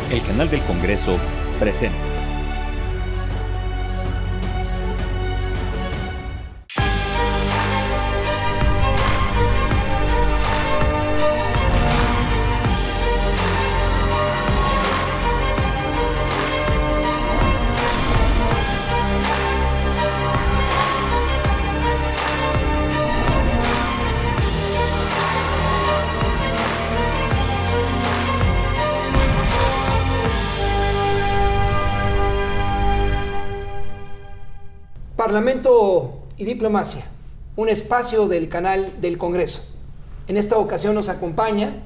El canal del Congreso presenta. Parlamento y Diplomacia, un espacio del canal del Congreso. En esta ocasión nos acompaña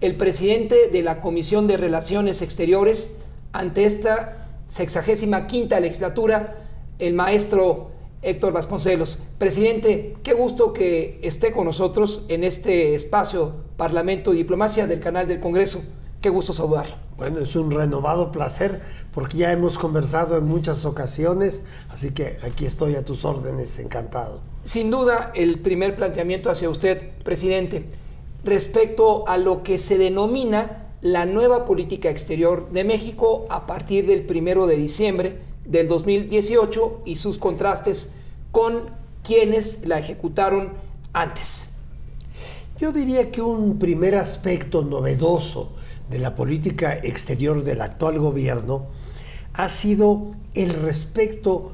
el presidente de la Comisión de Relaciones Exteriores ante esta 65ª legislatura, el maestro Héctor Vasconcelos. Presidente, qué gusto que esté con nosotros en este espacio Parlamento y Diplomacia del canal del Congreso. Qué gusto saludarlo. Bueno, es un renovado placer porque ya hemos conversado en muchas ocasiones, así que aquí estoy a tus órdenes, encantado. Sin duda, el primer planteamiento hacia usted, presidente, respecto a lo que se denomina la nueva política exterior de México a partir del 1 de diciembre del 2018 y sus contrastes con quienes la ejecutaron antes. Yo diría que un primer aspecto novedoso de la política exterior del actual gobierno ha sido el respeto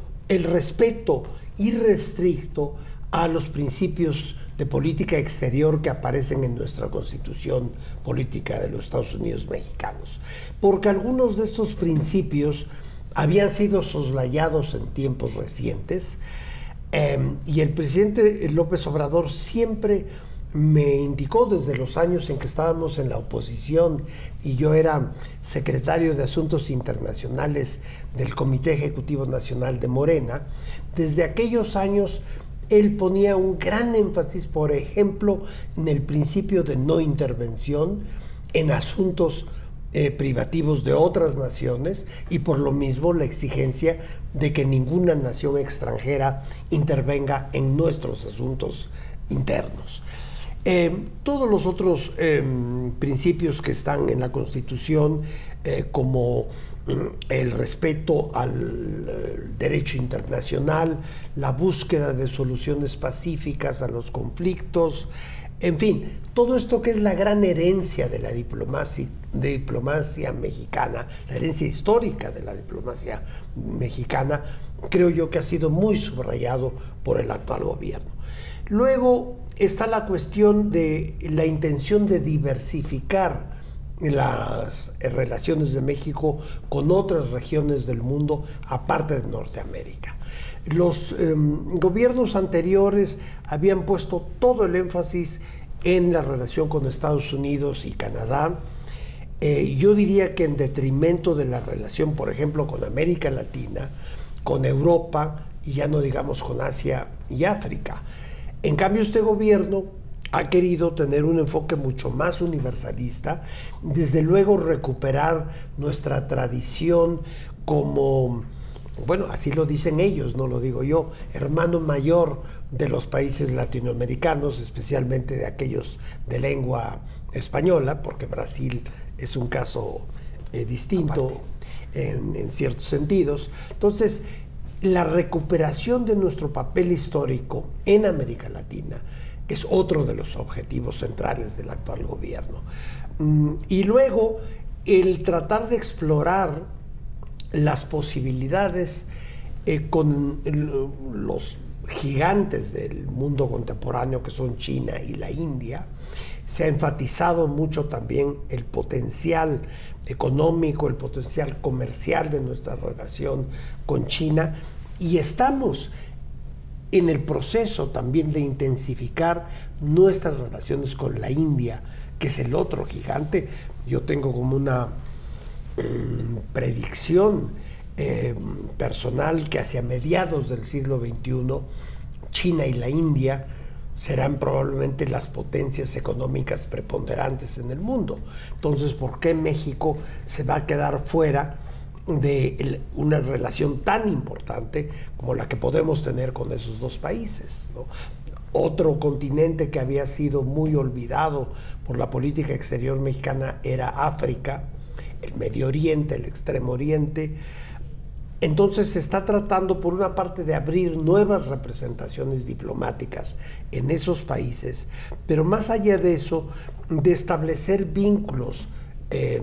irrestricto a los principios de política exterior que aparecen en nuestra Constitución Política de los Estados Unidos Mexicanos. Porque algunos de estos principios habían sido soslayados en tiempos recientes y el presidente López Obrador siempre me indicó desde los años en que estábamos en la oposición y yo era secretario de Asuntos Internacionales del Comité Ejecutivo Nacional de Morena. Desde aquellos años él ponía un gran énfasis, por ejemplo, en el principio de no intervención en asuntos privativos de otras naciones y por lo mismo la exigencia de que ninguna nación extranjera intervenga en nuestros asuntos internos. Todos los otros principios que están en la Constitución, como el respeto al derecho internacional, la búsqueda de soluciones pacíficas a los conflictos, en fin, todo esto que es la gran herencia de la diplomacia mexicana, la herencia histórica de la diplomacia mexicana, creo yo que ha sido muy subrayado por el actual gobierno. Luego está la cuestión de la intención de diversificar las relaciones de México con otras regiones del mundo aparte de Norteamérica. Los gobiernos anteriores habían puesto todo el énfasis en la relación con Estados Unidos y Canadá. Yo diría que en detrimento de la relación, por ejemplo, con América Latina, con Europa y ya no digamos con Asia y África. En cambio, este gobierno ha querido tener un enfoque mucho más universalista, desde luego recuperar nuestra tradición como, bueno, así lo dicen ellos, no lo digo yo, hermano mayor de los países latinoamericanos, especialmente de aquellos de lengua española, porque Brasil es un caso distinto en ciertos sentidos. Entonces, la recuperación de nuestro papel histórico en América Latina es otro de los objetivos centrales del actual gobierno. Y luego, el tratar de explorar las posibilidades con los gigantes del mundo contemporáneo que son China y la India. Se ha enfatizado mucho también el potencial económico, el potencial comercial de nuestra relación con China y estamos en el proceso también de intensificar nuestras relaciones con la India, que es el otro gigante. Yo tengo como una predicción personal que hacia mediados del siglo XXI China y la India serán probablemente las potencias económicas preponderantes en el mundo. Entonces, ¿por qué México se va a quedar fuera de una relación tan importante como la que podemos tener con esos dos países, ¿no? Otro continente que había sido muy olvidado por la política exterior mexicana era África. el Medio Oriente, el Extremo Oriente. Entonces se está tratando, por una parte, de abrir nuevas representaciones diplomáticas en esos países, pero más allá de eso, de establecer vínculos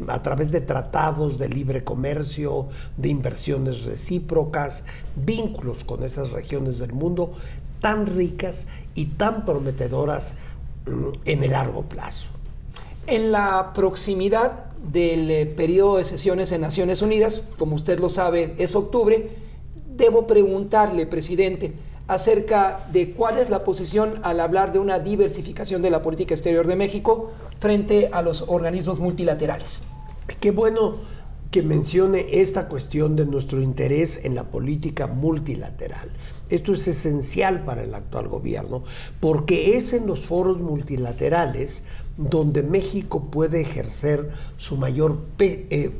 a través de tratados de libre comercio, de inversiones recíprocas, vínculos con esas regiones del mundo tan ricas y tan prometedoras en el largo plazo. En la proximidad del periodo de sesiones en Naciones Unidas, como usted lo sabe, es octubre, debo preguntarle, presidente, acerca de cuál es la posición al hablar de una diversificación de la política exterior de México frente a los organismos multilaterales. Qué bueno que mencione esta cuestión de nuestro interés en la política multilateral. Esto es esencial para el actual gobierno, porque es en los foros multilaterales donde México puede ejercer su mayor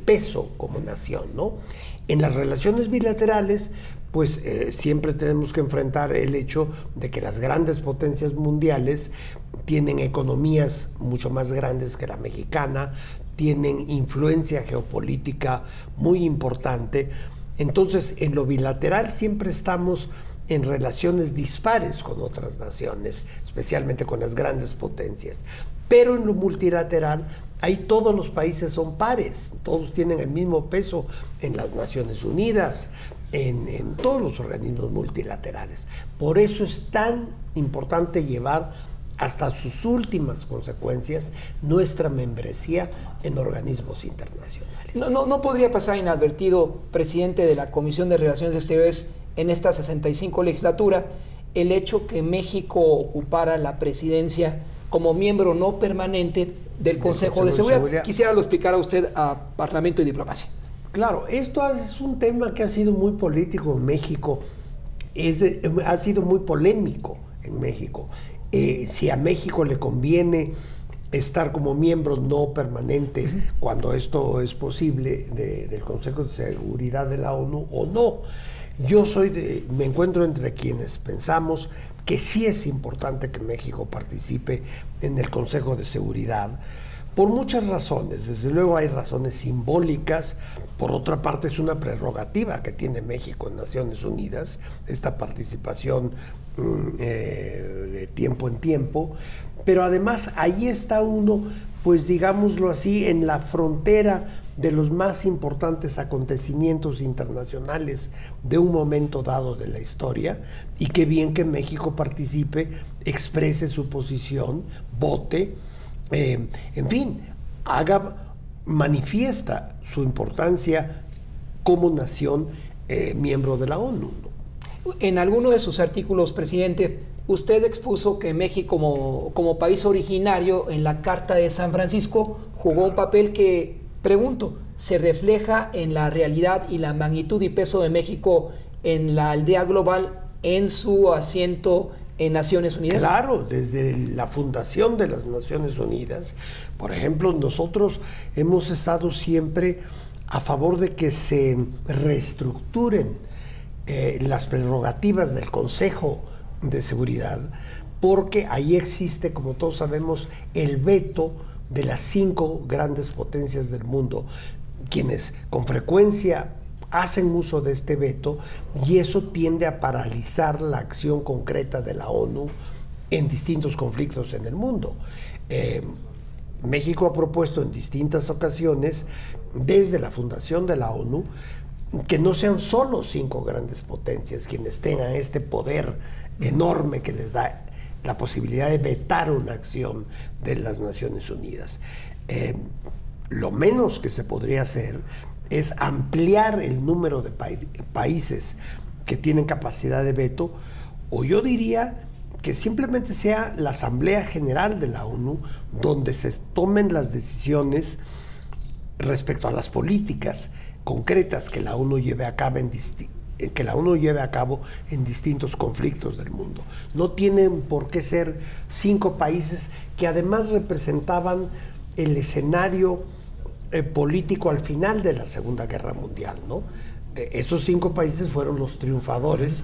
peso como nación, ¿no? En las relaciones bilaterales, pues siempre tenemos que enfrentar el hecho de que las grandes potencias mundiales tienen economías mucho más grandes que la mexicana, tienen influencia geopolítica muy importante. Entonces, en lo bilateral siempre estamos en relaciones dispares con otras naciones, especialmente con las grandes potencias. Pero en lo multilateral, ahí todos los países son pares, todos tienen el mismo peso en las Naciones Unidas, en todos los organismos multilaterales. Por eso es tan importante llevar hasta sus últimas consecuencias nuestra membresía en organismos internacionales. No podría pasar inadvertido, presidente de la Comisión de Relaciones Exteriores en esta 65 legislatura, el hecho que México ocupara la presidencia como miembro no permanente del Consejo de Seguridad. Quisiera lo explicara usted a Parlamento y Diplomacia. Claro, esto es un tema que ha sido muy político en México, ha sido muy polémico en México. Si a México le conviene estar como miembro no permanente cuando esto es posible del Consejo de Seguridad de la ONU o no. Yo me encuentro entre quienes pensamos que sí es importante que México participe en el Consejo de Seguridad, por muchas razones. Desde luego hay razones simbólicas, por otra parte es una prerrogativa que tiene México en Naciones Unidas, esta participación de tiempo en tiempo, pero además ahí está uno, pues digámoslo así, en la frontera de los más importantes acontecimientos internacionales de un momento dado de la historia, y qué bien que México participe, exprese su posición, vote, en fin, manifiesta su importancia como nación miembro de la ONU. En alguno de sus artículos, presidente, usted expuso que México como país originario en la Carta de San Francisco jugó un papel que, pregunto, ¿se refleja en la realidad y la magnitud y peso de México en la aldea global en su asiento en Naciones Unidas? Claro, desde la fundación de las Naciones Unidas, por ejemplo, nosotros hemos estado siempre a favor de que se reestructuren las prerrogativas del Consejo de Seguridad, porque ahí existe, como todos sabemos, el veto de las 5 grandes potencias del mundo, quienes con frecuencia hacen uso de este veto, y eso tiende a paralizar la acción concreta de la ONU en distintos conflictos en el mundo. México ha propuesto en distintas ocasiones, desde la fundación de la ONU, que no sean solo 5 grandes potencias quienes tengan este poder enorme que les da la posibilidad de vetar una acción de las Naciones Unidas. Lo menos que se podría hacer es ampliar el número de países que tienen capacidad de veto, o yo diría que simplemente sea la Asamblea General de la ONU donde se tomen las decisiones respecto a las políticas concretas que la ONU lleve a cabo en distintos conflictos del mundo. No tienen por qué ser 5 países que además representaban el escenario político al final de la Segunda Guerra Mundial, ¿no? Esos 5 países fueron los triunfadores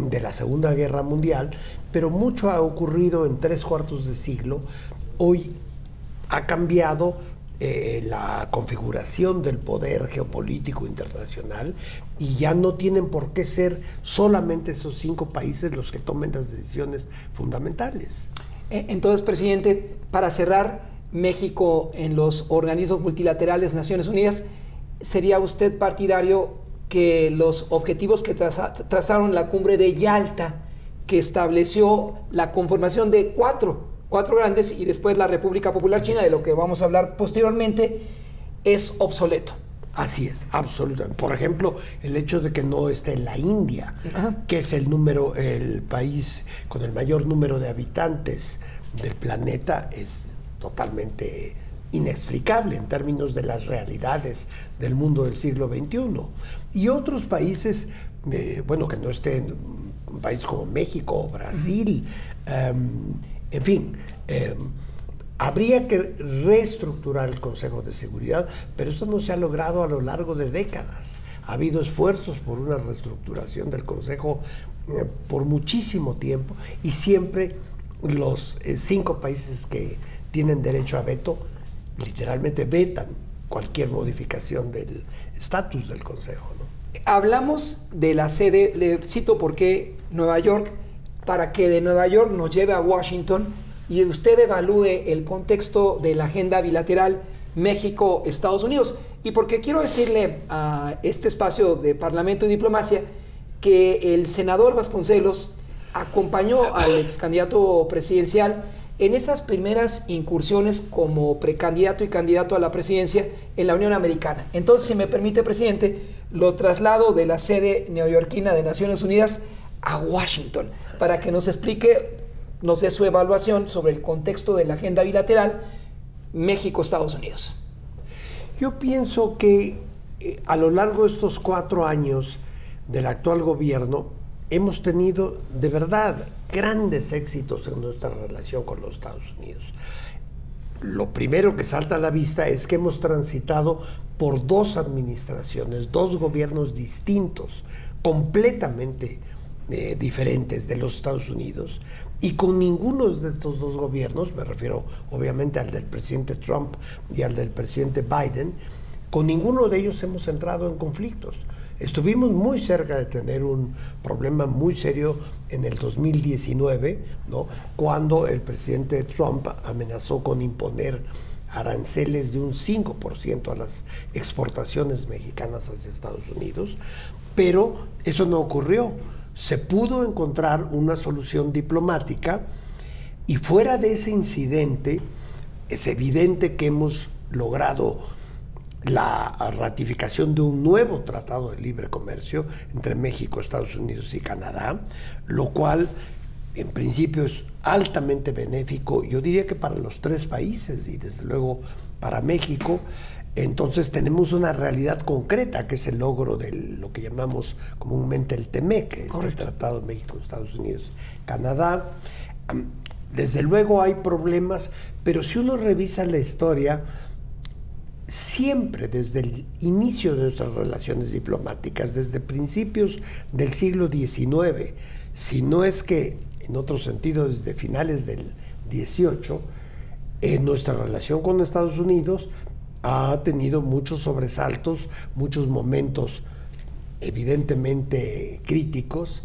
de la Segunda Guerra Mundial, pero mucho ha ocurrido en 3/4 de siglo. Hoy ha cambiado la configuración del poder geopolítico internacional, y ya no tienen por qué ser solamente esos 5 países los que tomen las decisiones fundamentales. Entonces, presidente, para cerrar, México en los organismos multilaterales, Naciones Unidas, ¿sería usted partidario que los objetivos que trazaron la cumbre de Yalta, que estableció la conformación de cuatro grandes y después la República Popular China, de lo que vamos a hablar posteriormente, es obsoleto? Así es, absolutamente. Por ejemplo, el hecho de que no esté la India, que es el país con el mayor número de habitantes del planeta, es totalmente inexplicable en términos de las realidades del mundo del siglo XXI. Y otros países, que no estén, un país como México o Brasil, en fin, habría que reestructurar el Consejo de Seguridad, pero esto no se ha logrado a lo largo de décadas. Ha habido esfuerzos por una reestructuración del Consejo por muchísimo tiempo, y siempre los 5 países que tienen derecho a veto literalmente vetan cualquier modificación del estatus del Consejo, ¿no? Hablamos de la sede, le cito por qué Nueva York, para que de Nueva York nos lleve a Washington y usted evalúe el contexto de la agenda bilateral México-Estados Unidos. Y porque quiero decirle a este espacio de Parlamento y Diplomacia que el senador Vasconcelos acompañó al ex candidato presidencial en esas primeras incursiones como precandidato y candidato a la presidencia en la Unión Americana. Entonces, si me permite, presidente, lo traslado de la sede neoyorquina de Naciones Unidas a Washington para que nos explique, nos dé su evaluación sobre el contexto de la agenda bilateral México-Estados Unidos. Yo pienso que a lo largo de estos 4 años del actual gobierno hemos tenido de verdad grandes éxitos en nuestra relación con los Estados Unidos. Lo primero que salta a la vista es que hemos transitado por 2 administraciones, 2 gobiernos distintos, completamente diferentes de los Estados Unidos, y con ninguno de estos 2 gobiernos, me refiero obviamente al del presidente Trump y al del presidente Biden, con ninguno de ellos hemos entrado en conflictos. Estuvimos muy cerca de tener un problema muy serio en el 2019, ¿no?, cuando el presidente Trump amenazó con imponer aranceles de un 5% a las exportaciones mexicanas hacia Estados Unidos, pero eso no ocurrió. Se pudo encontrar una solución diplomática, y fuera de ese incidente es evidente que hemos logrado la ratificación de un nuevo tratado de libre comercio entre México, Estados Unidos y Canadá, lo cual en principio es altamente benéfico, yo diría que para los 3 países y desde luego para México. Entonces tenemos una realidad concreta, que es el logro de lo que llamamos comúnmente el TEMEC, que es el Tratado de México, Estados Unidos, Canadá. Desde luego hay problemas, pero si uno revisa la historia, siempre desde el inicio de nuestras relaciones diplomáticas, desde principios del siglo XIX, si no es que en otro sentido desde finales del XVIII, nuestra relación con Estados Unidos ha tenido muchos sobresaltos, muchos momentos evidentemente críticos,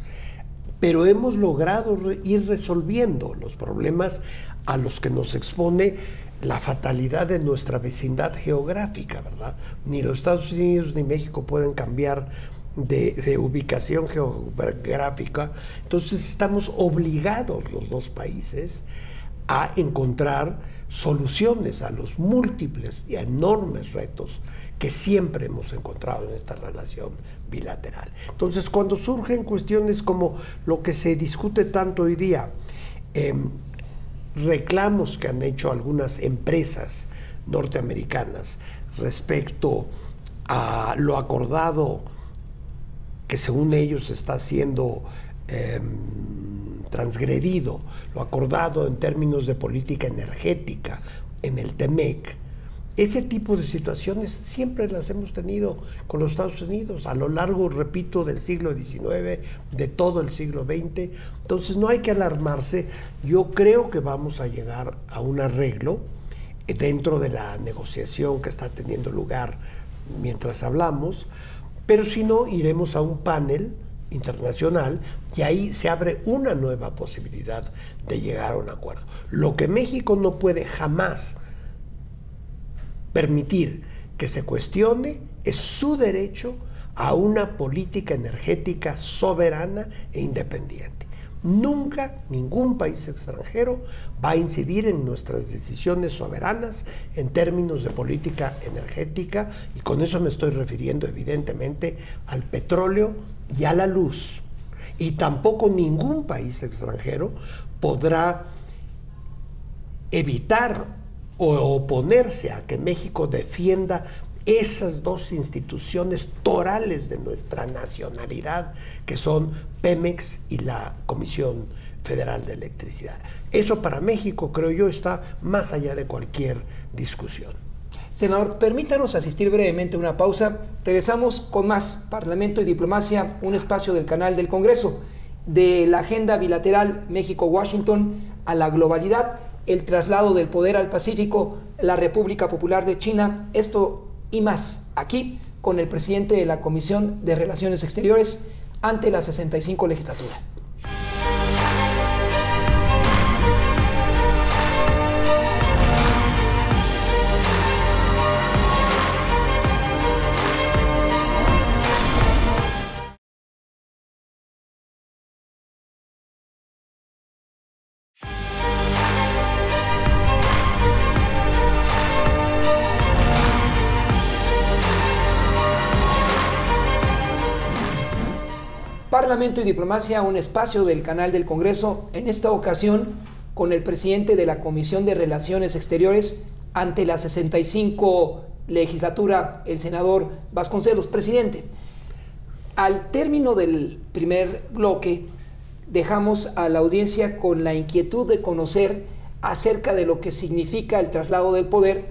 pero hemos logrado ir resolviendo los problemas a los que nos expone la fatalidad de nuestra vecindad geográfica, ¿verdad? Ni los Estados Unidos ni México pueden cambiar de ubicación geográfica, entonces estamos obligados los 2 países a encontrar soluciones a los múltiples y enormes retos que siempre hemos encontrado en esta relación bilateral. Entonces, cuando surgen cuestiones como lo que se discute tanto hoy día, reclamos que han hecho algunas empresas norteamericanas respecto a lo acordado, que según ellos está siendo transgredido, lo acordado en términos de política energética en el TEMEC. Ese tipo de situaciones siempre las hemos tenido con los Estados Unidos a lo largo, repito, del siglo XIX, de todo el siglo XX. Entonces no hay que alarmarse. Yo creo que vamos a llegar a un arreglo dentro de la negociación que está teniendo lugar mientras hablamos, pero si no, iremos a un panel internacional y ahí se abre una nueva posibilidad de llegar a un acuerdo. Lo que México no puede jamás permitir que se cuestione es su derecho a una política energética soberana e independiente. Nunca ningún país extranjero va a incidir en nuestras decisiones soberanas en términos de política energética, y con eso me estoy refiriendo evidentemente al petróleo y a la luz. Y tampoco ningún país extranjero podrá evitar o oponerse a que México defienda esas dos instituciones torales de nuestra nacionalidad, que son Pemex y la Comisión Federal de Electricidad. Eso para México, creo yo, está más allá de cualquier discusión. Senador, permítanos asistir brevemente a una pausa. Regresamos con más Parlamento y Diplomacia, un espacio del canal del Congreso. De la agenda bilateral México-Washington a la globalidad, el traslado del poder al Pacífico, la República Popular de China, esto y más, aquí con el presidente de la Comisión de Relaciones Exteriores ante la 65 legislatura. Parlamento y Diplomacia, un espacio del canal del Congreso, en esta ocasión con el presidente de la Comisión de Relaciones Exteriores ante la 65 legislatura, el senador Vasconcelos. Presidente, al término del primer bloque, dejamos a la audiencia con la inquietud de conocer acerca de lo que significa el traslado del poder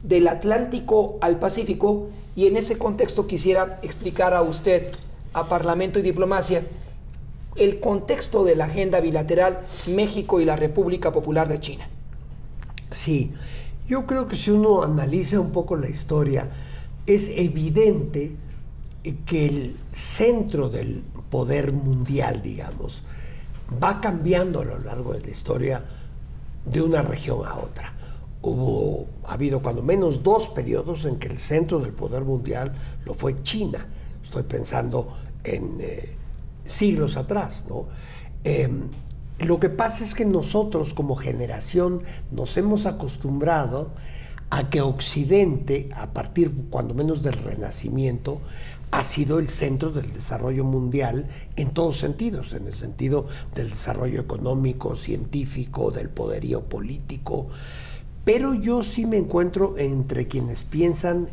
del Atlántico al Pacífico, y en ese contexto quisiera explicar a usted, a Parlamento y Diplomacia, el contexto de la agenda bilateral México y la República Popular de China. Sí, yo creo que si uno analiza un poco la historia, es evidente que el centro del poder mundial, digamos, va cambiando a lo largo de la historia de una región a otra. Ha habido cuando menos dos periodos en que el centro del poder mundial lo fue China. Estoy pensando en siglos atrás, ¿no? Lo que pasa es que nosotros como generación nos hemos acostumbrado a que Occidente, a partir cuando menos del Renacimiento, ha sido el centro del desarrollo mundial en todos sentidos, en el sentido del desarrollo económico, científico, del poderío político. Pero yo sí me encuentro entre quienes piensan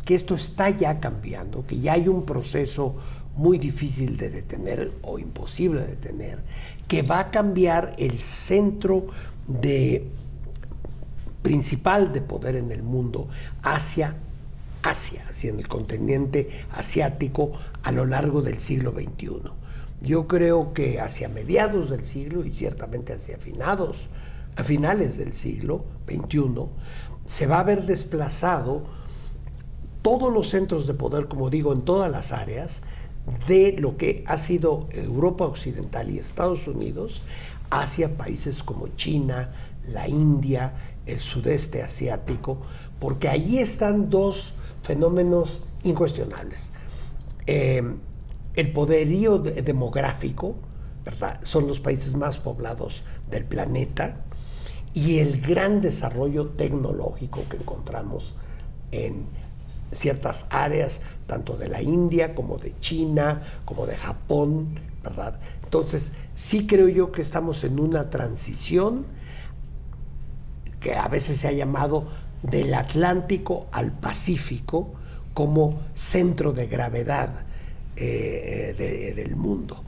que esto está ya cambiando, que ya hay un proceso muy difícil de detener o imposible de detener, que va a cambiar el centro principal de poder en el mundo hacia Asia, hacia el continente asiático a lo largo del siglo XXI. Yo creo que hacia mediados del siglo y ciertamente hacia a finales del siglo XXI se va a ver desplazado todos los centros de poder, como digo, en todas las áreas, de lo que ha sido Europa Occidental y Estados Unidos hacia países como China, la India, el sudeste asiático, porque allí están dos fenómenos incuestionables. El poderío demográfico, ¿verdad? Son los países más poblados del planeta, y el gran desarrollo tecnológico que encontramos en ciertas áreas, tanto de la India como de China, como de Japón, ¿verdad? Entonces, sí creo yo que estamos en una transición que a veces se ha llamado del Atlántico al Pacífico como centro de gravedad del mundo.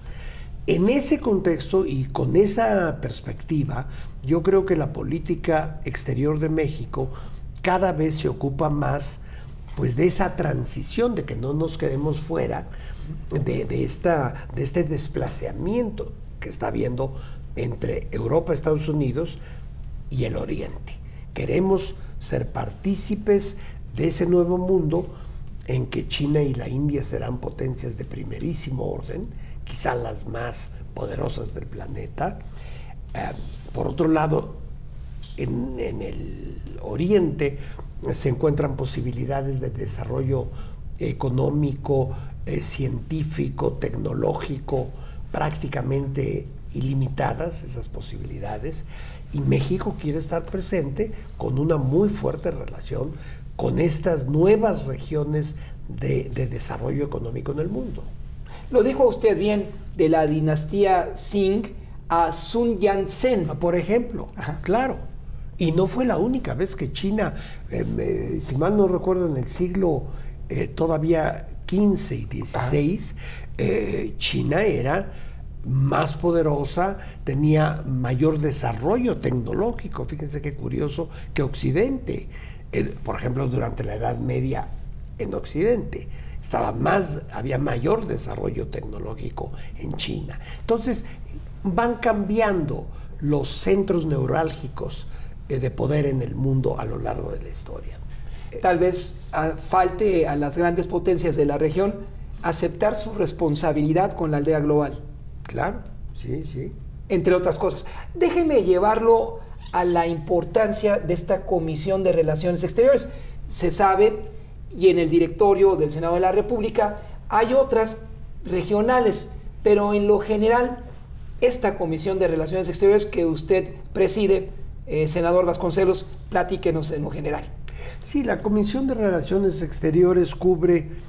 En ese contexto y con esa perspectiva, yo creo que la política exterior de México cada vez se ocupa más pues de esa transición, de que no nos quedemos fuera de este desplazamiento que está habiendo entre Europa, Estados Unidos y el Oriente. Queremos ser partícipes de ese nuevo mundo en que China y la India serán potencias de primerísimo orden, quizá las más poderosas del planeta. Por otro lado, en el Oriente se encuentran posibilidades de desarrollo económico, científico, tecnológico, prácticamente ilimitadas esas posibilidades, y México quiere estar presente con una muy fuerte relación con estas nuevas regiones de desarrollo económico en el mundo. Lo dijo usted bien, de la dinastía Qing a Sun Yat-sen. Por ejemplo, claro. Y no fue la única vez que China, si mal no recuerdo, en el siglo todavía XV y XVI, China era más poderosa, tenía mayor desarrollo tecnológico, fíjense qué curioso, que Occidente. Por ejemplo, durante la Edad Media en Occidente había mayor desarrollo tecnológico en China. Entonces, van cambiando los centros neurálgicos de poder en el mundo a lo largo de la historia. Tal vez falte a las grandes potencias de la región aceptar su responsabilidad con la aldea global. Claro, sí, sí. Entre otras cosas. Déjeme llevarlo a la importancia de esta Comisión de Relaciones Exteriores. Se sabe, y en el directorio del Senado de la República hay otras regionales, pero en lo general, esta Comisión de Relaciones Exteriores que usted preside, senador Vasconcelos, platíquenos en lo general. Sí, la Comisión de Relaciones Exteriores cubre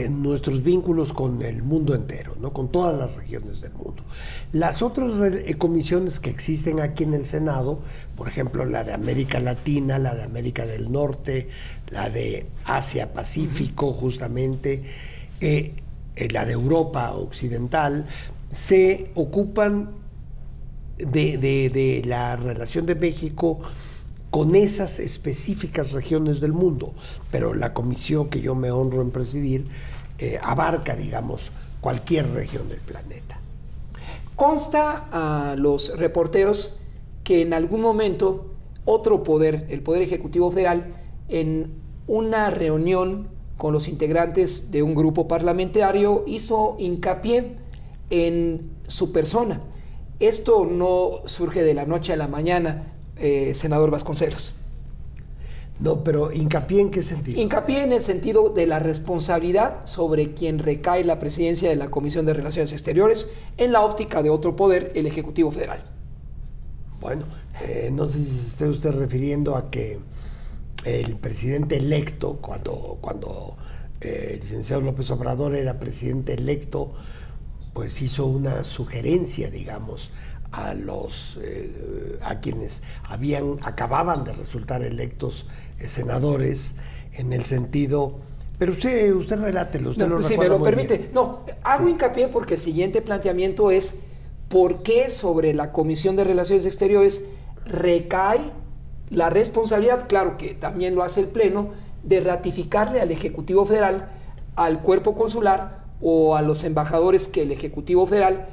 nuestros vínculos con el mundo entero, ¿no? Con todas las regiones del mundo. Las otras comisiones que existen aquí en el Senado, por ejemplo, la de América Latina, la de América del Norte, la de Asia-Pacífico, justamente, la de Europa Occidental, se ocupan de la relación de México con esas específicas regiones del mundo, pero la comisión que yo me honro en presidir abarca, digamos, cualquier región del planeta. Consta a los reporteros que en algún momento otro poder, el Poder Ejecutivo Federal, en una reunión con los integrantes de un grupo parlamentario, hizo hincapié en su persona. Esto no surge de la noche a la mañana, senador Vasconcelos. No, pero ¿hincapié en qué sentido? Hincapié en el sentido de la responsabilidad sobre quien recae la presidencia de la Comisión de Relaciones Exteriores en la óptica de otro poder, el Ejecutivo Federal. Bueno, no sé si se esté usted refiriendo a que el presidente electo, cuando el licenciado López Obrador era presidente electo, pues hizo una sugerencia, digamos, a quienes acababan de resultar electos senadores, en el sentido, pero usted relátelo, usted lo si me lo permite. Bien. No, hago hincapié porque el siguiente planteamiento es por qué sobre la Comisión de Relaciones Exteriores recae la responsabilidad, claro que también lo hace el Pleno, de ratificarle al Ejecutivo Federal, al cuerpo consular o a los embajadores que el Ejecutivo Federal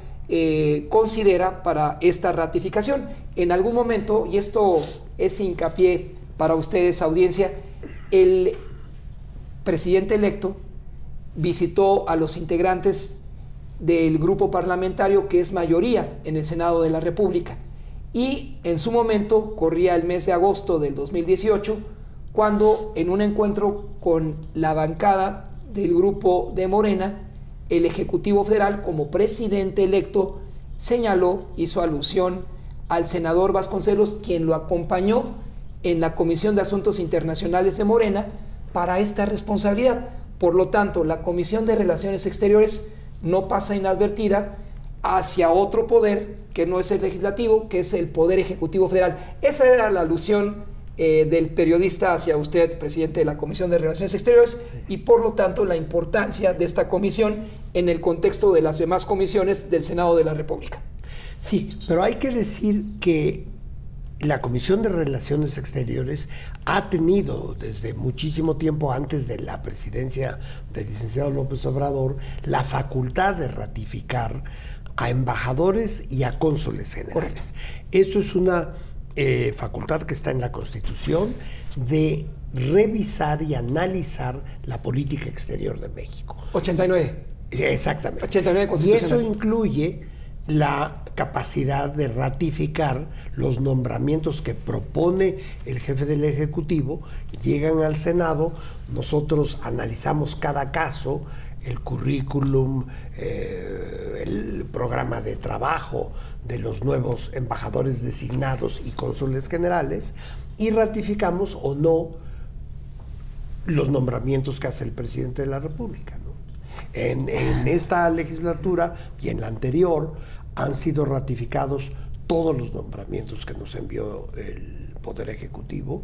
considera para esta ratificación. En algún momento, y esto es hincapié para ustedes, audiencia, el presidente electo visitó a los integrantes del grupo parlamentario que es mayoría en el Senado de la República, y en su momento corría el mes de agosto del 2018, cuando en un encuentro con la bancada del grupo de Morena, el Ejecutivo Federal, como presidente electo, hizo alusión al senador Vasconcelos, quien lo acompañó en la Comisión de Asuntos Internacionales de Morena para esta responsabilidad. Por lo tanto, la Comisión de Relaciones Exteriores no pasa inadvertida hacia otro poder que no es el legislativo, que es el Poder Ejecutivo Federal. Esa era la alusión del periodista hacia usted, presidente de la Comisión de Relaciones Exteriores, sí. Y por lo tanto la importancia de esta comisión en el contexto de las demás comisiones del Senado de la República. Sí, pero hay que decir que la Comisión de Relaciones Exteriores ha tenido desde muchísimo tiempo antes de la presidencia del licenciado López Obrador la facultad de ratificar a embajadores y a cónsules generales. Correcto. Esto es una facultad que está en la Constitución de revisar y analizar la política exterior de México. 89. Exactamente. 89 y constitucional. eso incluye la capacidad de ratificar los nombramientos que propone el jefe del Ejecutivo, llegan al Senado, nosotros analizamos cada caso, el currículum, el programa de trabajo de los nuevos embajadores designados y cónsules generales, y ratificamos o no los nombramientos que hace el presidente de la República, ¿no? En esta legislatura y en la anterior han sido ratificados todos los nombramientos que nos envió el Poder Ejecutivo,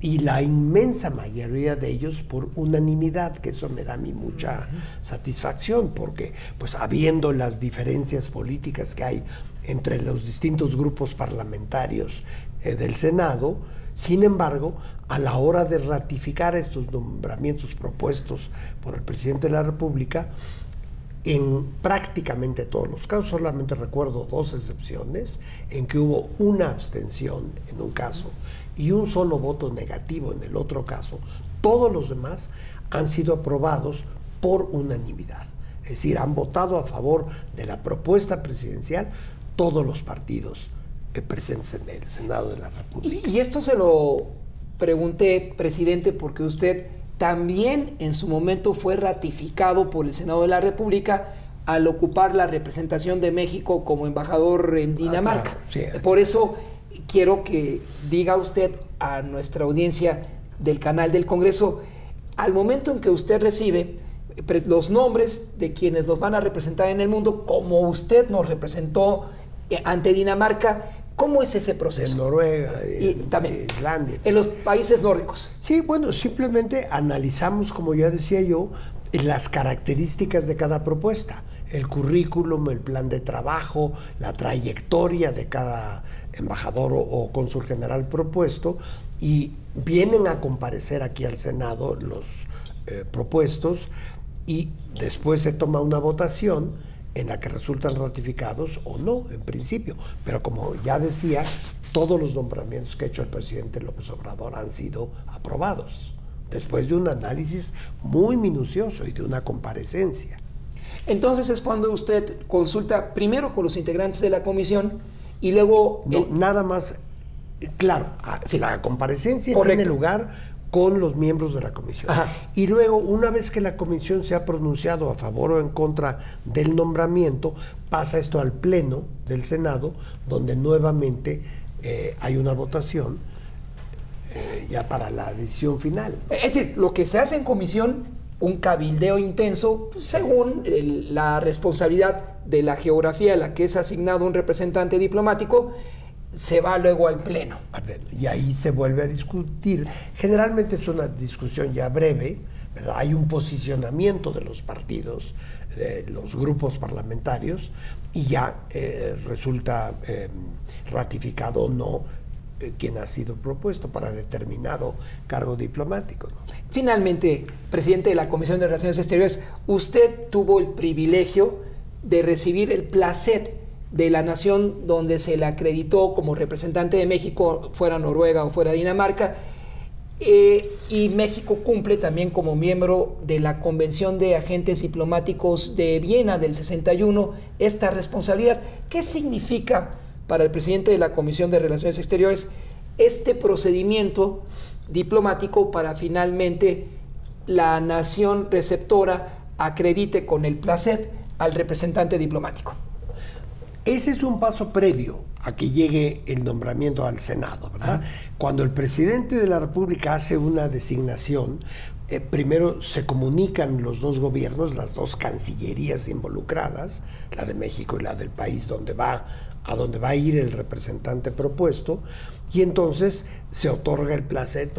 y la inmensa mayoría de ellos por unanimidad, que eso me da a mí mucha satisfacción, porque pues habiendo las diferencias políticas que hay entre los distintos grupos parlamentarios del Senado, sin embargo, a la hora de ratificar estos nombramientos propuestos por el presidente de la República, en prácticamente todos los casos, solamente recuerdo 2 excepciones, en que hubo una abstención en un caso y un solo voto negativo en el otro caso, todos los demás han sido aprobados por unanimidad. Es decir, han votado a favor de la propuesta presidencial todos los partidos presentes en el Senado de la República. Y esto se lo pregunté, presidente, porque usted también en su momento fue ratificado por el Senado de la República al ocupar la representación de México como embajador en Dinamarca. Claro, sí, por eso quiero que diga usted a nuestra audiencia del canal del Congreso, al momento en que usted recibe los nombres de quienes nos van a representar en el mundo, como usted nos representó ante Dinamarca, ¿cómo es ese proceso? En Noruega, también, Islandia. En los países nórdicos. Sí, bueno, simplemente analizamos, como ya decía yo, las características de cada propuesta, el currículum, el plan de trabajo, la trayectoria de cada embajador o cónsul general propuesto, y vienen a comparecer aquí al Senado los propuestos, y después se toma una votación en la que resultan ratificados o no, en principio. Pero como ya decía, todos los nombramientos que ha hecho el presidente López Obrador han sido aprobados, después de un análisis muy minucioso y de una comparecencia. Entonces es cuando usted consulta primero con los integrantes de la comisión y luego... No, nada más, claro, sí, la comparecencia tiene lugar con los miembros de la comisión. Ajá. Y luego, una vez que la comisión se ha pronunciado a favor o en contra del nombramiento, pasa esto al Pleno del Senado, donde nuevamente hay una votación ya para la decisión final. Es decir, lo que se hace en comisión, un cabildeo intenso, según la responsabilidad de la geografía a la que es asignado un representante diplomático, se va luego al Pleno. Y ahí se vuelve a discutir. Generalmente es una discusión ya breve, ¿verdad? Hay un posicionamiento de los partidos, de los grupos parlamentarios, y ya resulta ratificado o no quien ha sido propuesto para determinado cargo diplomático, ¿no? Finalmente, presidente de la Comisión de Relaciones Exteriores, usted tuvo el privilegio de recibir el placet de la nación donde se le acreditó como representante de México, fuera Noruega o fuera Dinamarca, y México cumple también como miembro de la Convención de Agentes Diplomáticos de Viena del 61 esta responsabilidad. ¿Qué significa para el presidente de la Comisión de Relaciones Exteriores este procedimiento diplomático para finalmente la nación receptora acredite con el placet al representante diplomático? Ese es un paso previo a que llegue el nombramiento al Senado, ¿verdad? Cuando el presidente de la República hace una designación, primero se comunican los dos gobiernos, las dos cancillerías involucradas, la de México y la del país a donde va a ir el representante propuesto, y entonces se otorga el placet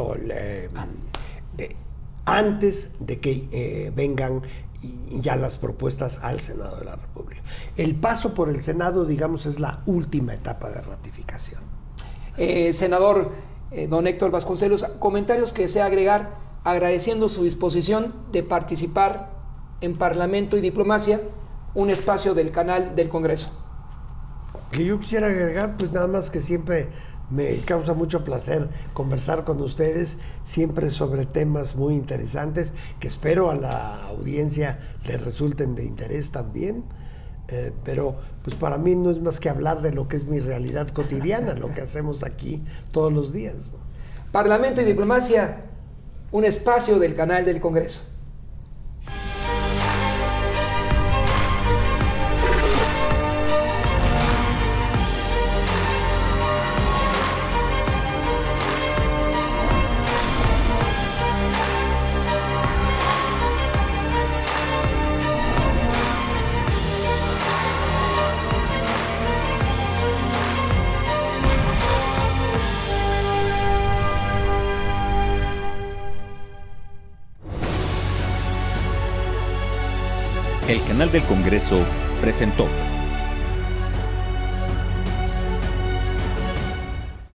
antes de que vengan ya las propuestas al Senado de la República. El paso por el Senado, digamos, es la última etapa de ratificación. Senador don Héctor Vasconcelos, comentarios que desea agregar, agradeciendo su disposición de participar en Parlamento y Diplomacia, un espacio del canal del Congreso. Que yo quisiera agregar, pues nada más que siempre Me causa mucho placer conversar con ustedes, siempre sobre temas muy interesantes que espero a la audiencia les resulten de interés también. Pero pues para mí no es más que hablar de lo que es mi realidad cotidiana, lo que hacemos aquí todos los días, ¿no? Parlamento y Diplomacia, un espacio del canal del Congreso. El canal del Congreso presentó